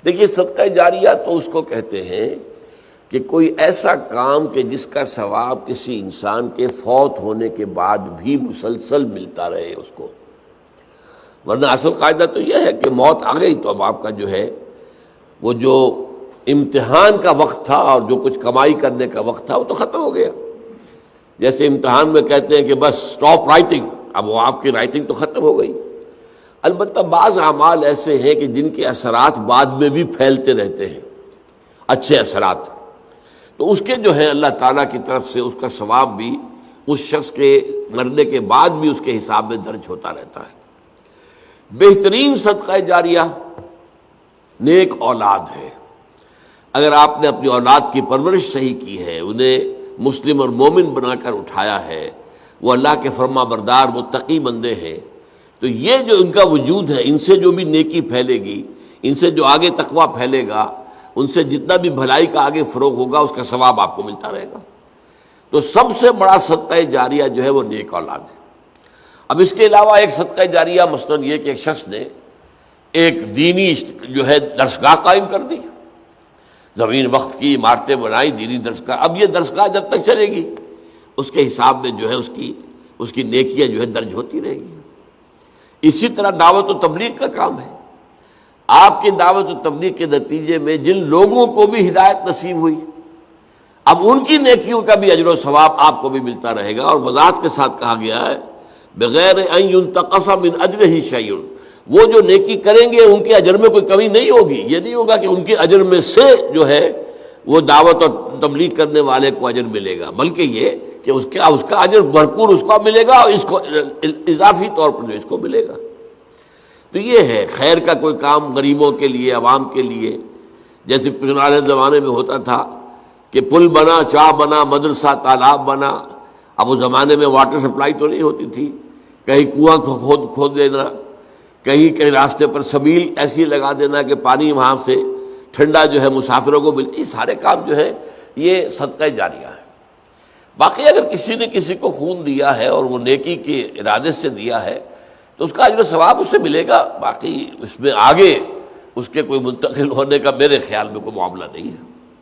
دیکھیے صدقہ جاریہ تو اس کو کہتے ہیں کہ کوئی ایسا کام کہ جس کا ثواب کسی انسان کے فوت ہونے کے بعد بھی مسلسل ملتا رہے اس کو، ورنہ اصل قاعدہ تو یہ ہے کہ موت آ گئی تو اب آپ کا جو ہے وہ جو امتحان کا وقت تھا اور جو کچھ کمائی کرنے کا وقت تھا وہ تو ختم ہو گیا۔ جیسے امتحان میں کہتے ہیں کہ بس سٹاپ رائٹنگ، اب وہ آپ کی رائٹنگ تو ختم ہو گئی۔ البتہ بعض اعمال ایسے ہیں کہ جن کے اثرات بعد میں بھی پھیلتے رہتے ہیں، اچھے اثرات، تو اس کے جو ہے اللہ تعالیٰ کی طرف سے اس کا ثواب بھی اس شخص کے مرنے کے بعد بھی اس کے حساب میں درج ہوتا رہتا ہے۔ بہترین صدقہ جاریہ نیک اولاد ہے۔ اگر آپ نے اپنی اولاد کی پرورش صحیح کی ہے، انہیں مسلم اور مومن بنا کر اٹھایا ہے، وہ اللہ کے فرما بردار متقی بندے ہیں، تو یہ جو ان کا وجود ہے، ان سے جو بھی نیکی پھیلے گی، ان سے جو آگے تقویٰ پھیلے گا، ان سے جتنا بھی بھلائی کا آگے فروغ ہوگا اس کا ثواب آپ کو ملتا رہے گا۔ تو سب سے بڑا صدقہ جاریہ جو ہے وہ نیک اولاد ہے۔ اب اس کے علاوہ ایک صدقہ جاریہ مثلاً یہ کہ ایک شخص نے ایک دینی جو ہے درسگاہ قائم کر دی، زمین وقف کی، عمارتیں بنائی، دینی درسگاہ، اب یہ درسگاہ جب تک چلے گی اس کے حساب میں جو ہے اس کی نیکیاں جو ہے درج ہوتی رہے گی۔ اسی طرح دعوت و تبلیغ کا کام ہے۔ آپ کی دعوت و تبلیغ کے نتیجے میں جن لوگوں کو بھی ہدایت نصیب ہوئی، اب ان کی نیکیوں کا بھی اجر و ثواب آپ کو بھی ملتا رہے گا، اور وضاحت کے ساتھ کہا گیا ہے بغیر ان ينتقص من اجرہ شیء، وہ جو نیکی کریں گے ان کے اجر میں کوئی کمی نہیں ہوگی۔ یہ نہیں ہوگا کہ ان کے اجر میں سے جو ہے وہ دعوت اور تبلیغ کرنے والے کو اجر ملے گا، بلکہ یہ کہ اس کا اجر بھرپور اس کو ملے گا، اور اس کو اضافی طور پر جو اس کو ملے گا۔ تو یہ ہے خیر کا کوئی کام غریبوں کے لیے، عوام کے لیے، جیسے پرانے زمانے میں ہوتا تھا کہ پل بنا، چاہ بنا، مدرسہ، تالاب بنا۔ اب اس زمانے میں واٹر سپلائی تو نہیں ہوتی تھی، کہیں کنواں کھود دینا، کہیں راستے پر سبیل ایسی لگا دینا کہ پانی وہاں سے ٹھنڈا جو ہے مسافروں کو ملتی، سارے کام جو ہے یہ صدقہ جاریہ ہے۔ باقی اگر کسی نے کسی کو خون دیا ہے اور وہ نیکی کے ارادے سے دیا ہے تو اس کا اجر و ثواب اسے ملے گا، باقی اس میں آگے اس کے کوئی منتقل ہونے کا میرے خیال میں کوئی معاملہ نہیں ہے۔